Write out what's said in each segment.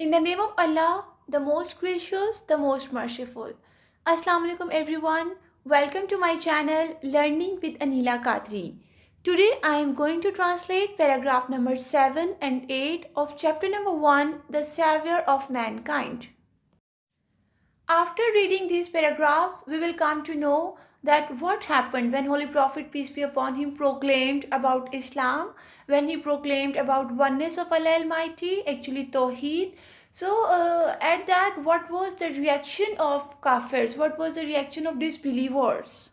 In the name of Allah, the most gracious, the most merciful. Assalamu alaikum everyone. Welcome to my channel Learning with Anila Kadri. Today I am going to translate paragraph number 7 and 8 of chapter number 1, The Savior of Mankind. After reading these paragraphs, we will come to know that what happened when Holy Prophet, peace be upon him, proclaimed about Islam, when he proclaimed about oneness of Allah Almighty, actually Tawheed. So, at that, what was the reaction of Kafirs? What was the reaction of disbelievers?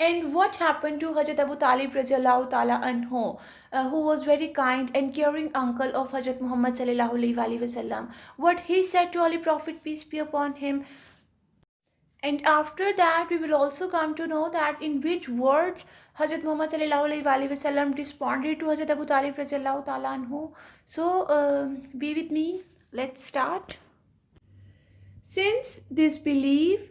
And what happened to Hazrat Abu Talib Rajallahu Ta'ala Anhu, who was very kind and caring uncle of Hazrat Muhammad Sallallahu Alaihi Wasallam? What he said to Holy Prophet, peace be upon him. And after that, we will also come to know that in which words Hazrat Muhammad Sallallahu Alaihi Wasallam responded to Hazrat Abu Talib Rajallahu Ta'ala Anhu. So, be with me. Let's start. Since this belief,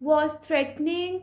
was threatening,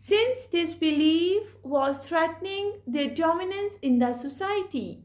Since this belief was threatening their dominance in the society,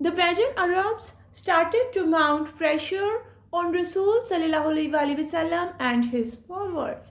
The pagan Arabs started to mount pressure on Rasul sallallahu alaihi wasallam and his followers.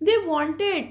They wanted,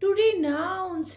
to renounce,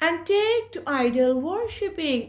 and take to idol worshipping,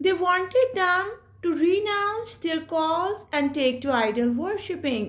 They wanted them to renounce their cause and take to idol worshipping.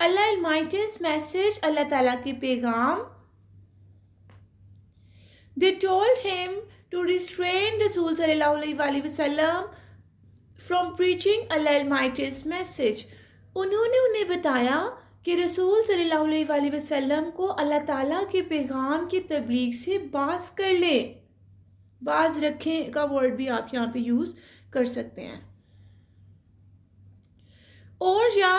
Allah Almighty's message, اللہ تعالیٰ کے پیغام. They told him to restrain رسول صلی اللہ علیہ وسلم from preaching Allah Almighty's message. انہوں نے انہیں بتایا کہ رسول صلی اللہ علیہ وسلم کو اللہ تعالیٰ کے پیغام کی تبلیغ سے باز کر لیں. باز رکھیں کا ورڈ بھی آپ یہاں پہ یوز کر سکتے ہیں. اور یا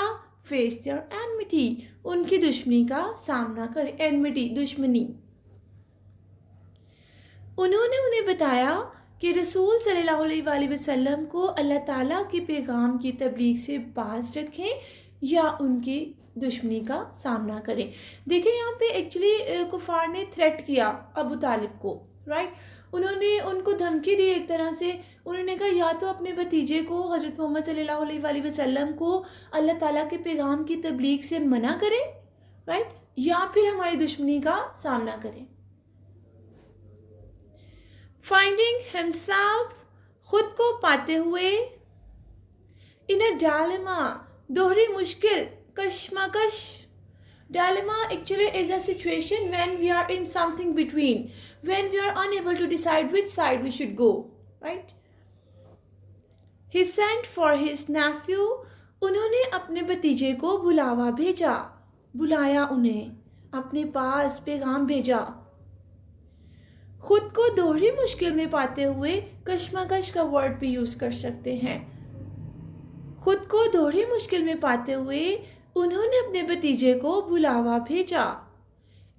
فیس دیئر enmity, ان کی دشمنی کا سامنا کریں. enmity دشمنی. انہوں نے انہیں بتایا کہ رسول صلی اللہ علیہ وسلم کو اللہ تعالیٰ کے پیغام کی تبلیغ سے باز رکھیں یا ان کی دشمنی کا سامنا کریں. دیکھیں یہاں پہ ایکچولی کفار نے تھریٹ کیا ابو طالب کو, رائٹ. انہوں نے ان کو دھمکی دی ایک طرح سے. انہوں نے کہا یا تو اپنے بھتیجے کو حضرت محمد صلی اللہ علیہ وسلم کو اللہ تعالیٰ کے پیغام کی تبلیغ سے منع کریں, رائٹ, یا پھر ہماری دشمنی کا سامنا کریں. Finding himself, خود کو پاتے ہوئے, in a dilemma, دوہری مشکل, کشمکش. Dilemma actually is a situation when we are in something between, when we are unable to decide which side we should go, right? He sent for his nephew, انہوں نے اپنے بھتیجے کو بلاوا بھیجا, بلایا انہیں, اپنے پاس پیغام بھیجا. خود کو دوہری مشکل میں پاتے ہوئے کشمکش کا ورڈ بھی یوز کر سکتے ہیں. خود کو دوہری مشکل میں پاتے ہوئے انہوں نے اپنے بھتیجے کو بلاوا بھیجا.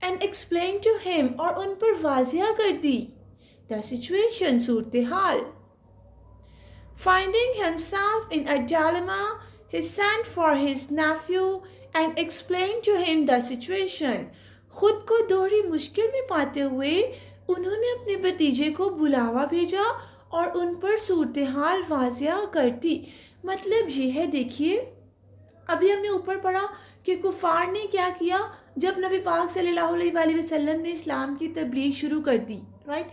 and explain to him, اور ان پر واضح کر دی, the situation, صورتحال. Finding himself in a dilemma, he sent for his nephew and explained to him the situation. خود کو دوہری مشکل میں پاتے ہوئے انہوں نے اپنے بھتیجے کو بلاوا بھیجا اور ان پر صورتحال واضح کر دی. مطلب یہ ہے, دیکھیے ابھی ہم نے اوپر پڑھا کہ کفار نے کیا کیا جب نبی پاک صلی اللہ علیہ وسلم نے اسلام کی تبلیغ شروع کر دی, رائٹ.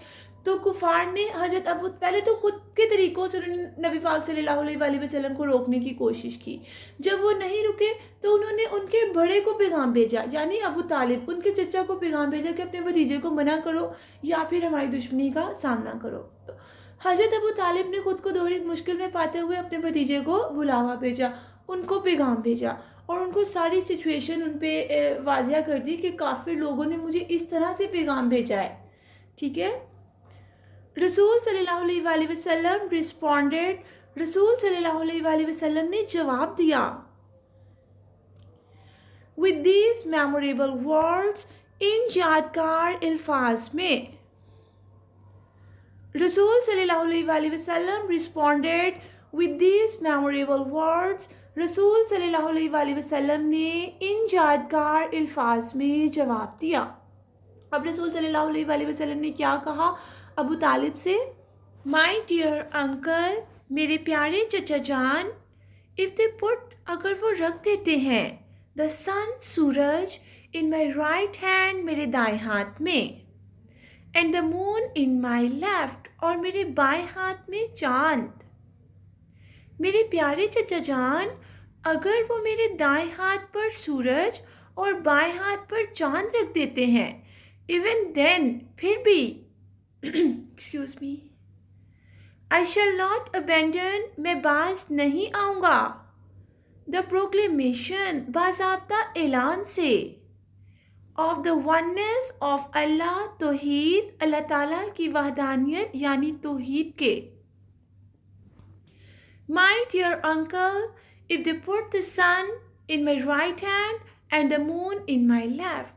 تو کفار نے حضرت ابو, پہلے تو خود کے طریقوں سے انہوں نے نبی پاک صلی اللہ علیہ وسلم کو روکنے کی کوشش کی. جب وہ نہیں رکے تو انہوں نے ان کے بڑے کو پیغام بھیجا, یعنی ابو طالب, ان کے چچا کو پیغام بھیجا کہ اپنے بھتیجے کو منع کرو یا پھر ہماری دشمنی کا سامنا کرو. تو حضرت ابو طالب نے خود کو دوہری مشکل میں پاتے ہوئے اپنے بھتیجے کو بلاوا بھیجا, ان کو پیغام بھیجا اور ان کو ساری سچویشن ان پہ واضح کر دی کہ کافر لوگوں نے مجھے اس طرح سے پیغام بھیجا ہے, ٹھیک ہے. رسول صلی اللہ علیہ وسلم responded, رسول صلی اللہ علیہ وسلم نے جواب دیا with these memorable words, ان یادگار الفاظ میں. رسول صلی اللہ علیہ وسلم responded with these memorable words, رسول صلی اللہ علیہ وسلم نے ان یادگار الفاظ میں جواب دیا. اب رسول صلی اللہ علیہ وسلم نے کیا کہا ابو طالب سے, my dear uncle, میرے پیارے چچا جان, if they put, اگر وہ رکھ دیتے ہیں, the sun, سورج, in my right hand, میرے دائیں ہاتھ میں, and the moon in my left, اور میرے بائیں ہاتھ میں چاند. میرے پیارے چچا جان, اگر وہ میرے دائیں ہاتھ پر سورج اور بائیں ہاتھ پر چاند رکھ دیتے ہیں, even then, پھر بھی, excuse me, I shall not abandon, میں باز نہیں آؤں گا, the proclamation, باضابطہ اعلان سے, of the oneness of Allah, توحید, اللہ تعالیٰ کی وحدانیت یعنی توحید کے. My dear uncle, if they put the sun in my right hand and the moon in my left,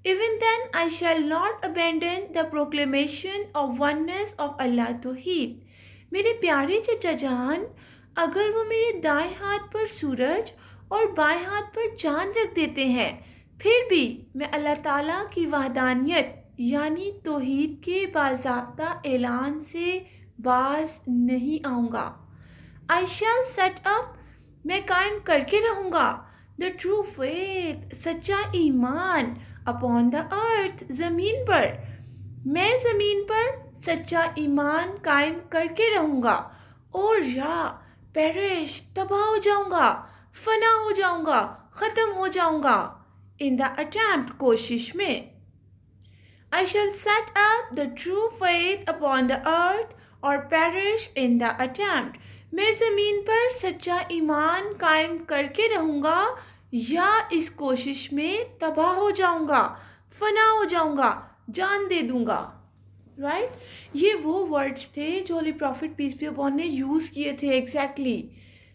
even then I shall not abandon the proclamation of oneness of Allah توحید. میرے پیارے چچا جان, اگر وہ میرے دائیں ہاتھ پر سورج اور بائیں ہاتھ پر چاند رکھ دیتے ہیں, پھر بھی میں اللہ تعالیٰ کی وحدانیت یعنی توحید کے باضابطہ اعلان سے باز نہیں آؤں گا. I shall set up, میں قائم کر کے رہوں گا, the true faith, سچا ایمان, upon the earth, زمین پر, میں زمین پر سچا ایمان قائم کر کے رہوں گا, اور یا perish, تباہ ہو جاؤں گا, فنا ہو جاؤں گا, ختم ہو جاؤں گا. In the attempt, کوشش میں. I shall set up the true faith upon the earth or perish in the attempt. میں زمین پر سچا ایمان قائم کر کے رہوں گا یا اس کوشش میں تباہ ہو جاؤں گا, فنا ہو جاؤں گا, جان دے دوں گا. رائٹ, یہ وہ ورڈز تھے جو holy prophet peace be upon نے یوز کیے تھے ایگزیکٹلی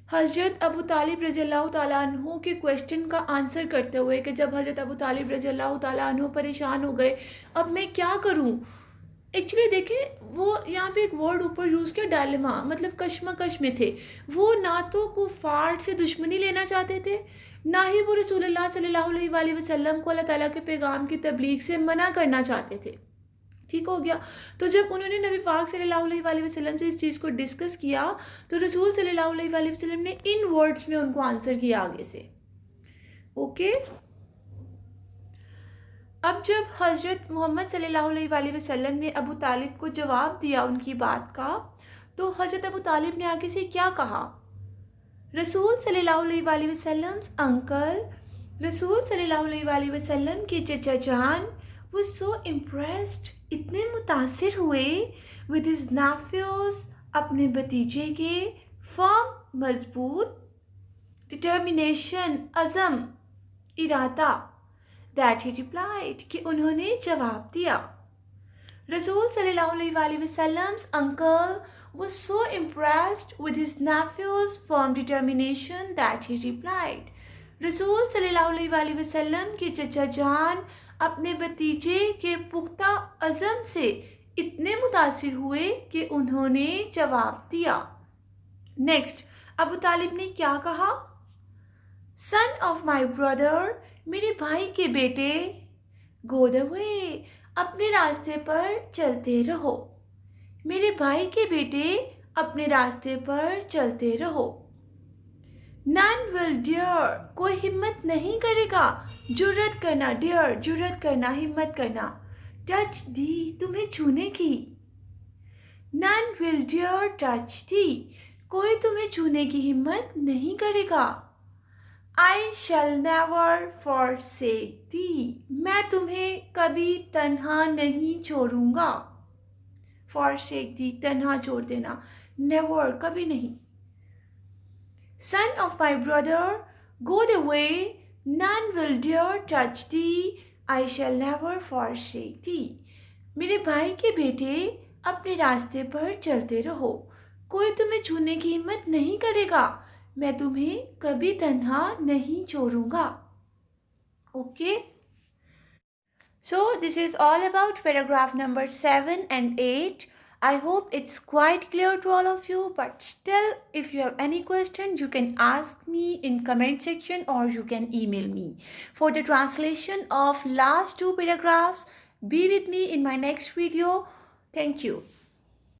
حضرت ابو طالب رضی اللہ تعالیٰ عنہ کے کویشچن کا آنسر کرتے ہوئے کہ جب حضرت ابو طالب رضی اللہ تعالیٰ عنہ پریشان ہو گئے اب میں کیا کروں. ایکچولی دیکھیں وہ یہاں پہ ایک ورڈ اوپر یوز کیا, ڈائلما, مطلب کشمکش میں تھے. وہ نہ تو کفار سے دشمنی لینا چاہتے تھے, نہ ہی وہ رسول اللہ صلی اللہ علیہ وآلہ وسلم کو اللہ تعالیٰ کے پیغام کی تبلیغ سے منع کرنا چاہتے تھے. ٹھیک ہو گیا. تو جب انہوں نے نبی پاک صلی اللہ علیہ وآلہ وسلم سے اس چیز کو ڈسکس کیا تو رسول صلی اللہ علیہ وآلہ وسلم نے ان ورڈز میں ان کو آنسر کیا آگے سے. اوکے, اب جب حضرت محمد صلی اللہ علیہ وآلہ وسلم نے ابو طالب کو جواب دیا ان کی بات کا, تو حضرت ابو طالب نے آگے سے کیا کہا. رسول صلی اللہ علیہ وآلہ وسلم انکل, رسول صلی اللہ علیہ وآلہ وسلم کے چچا جان was so impressed, اتنے متاثر ہوئے with his nephews, اپنے بھتیجے کے, firm, مضبوط, determination, عزم, ارادہ, that he replied, کہ انہوں نے جواب دیا. رسول صلی اللہ علیہ وآلہ وسلم uncle was so impressed with his nephew's firm determination that he replied. رسول صلی اللہ علیہ وآلہ وسلم کے چچا جان اپنے بھتیجے کے پختہ عزم سے اتنے متاثر ہوئے کہ انہوں نے جواب دیا. نیکسٹ, ابو طالب نے کیا کہا. Son of my brother, میرے بھائی کے بیٹے, go the way, اپنے راستے پر چلتے رہو. میرے بھائی کے بیٹے اپنے راستے پر چلتے رہو. None will dare, کوئی ہمت نہیں کرے گا, جرت کرنا, dare, جرت کرنا, ہمت کرنا, touch thee, تمہیں چھونے کی. None will dare touch thee, کوئی تمہیں چھونے کی ہمت نہیں کرے گا. I shall never forsake thee, میں تمہیں کبھی تنہا نہیں چھوڑوں گا. forsake thee, تنہا چھوڑ دینا, never, کبھی نہیں. Son of my brother, go the way, none will dare touch thee, I shall never forsake thee. میرے بھائی کے بیٹے اپنے راستے پر چلتے رہو, کوئی تمہیں چھونے کی ہمت نہیں کرے گا, میں تمہیں کبھی تنہا نہیں چھوڑوں گا. Okay, so this is all about paragraph number 7 and 8. I hope it's quite clear to all of you, but still if you have any question you can ask me in comment section or you can email me. For the translation of last 2 paragraphs, be with me in my next video. Thank you.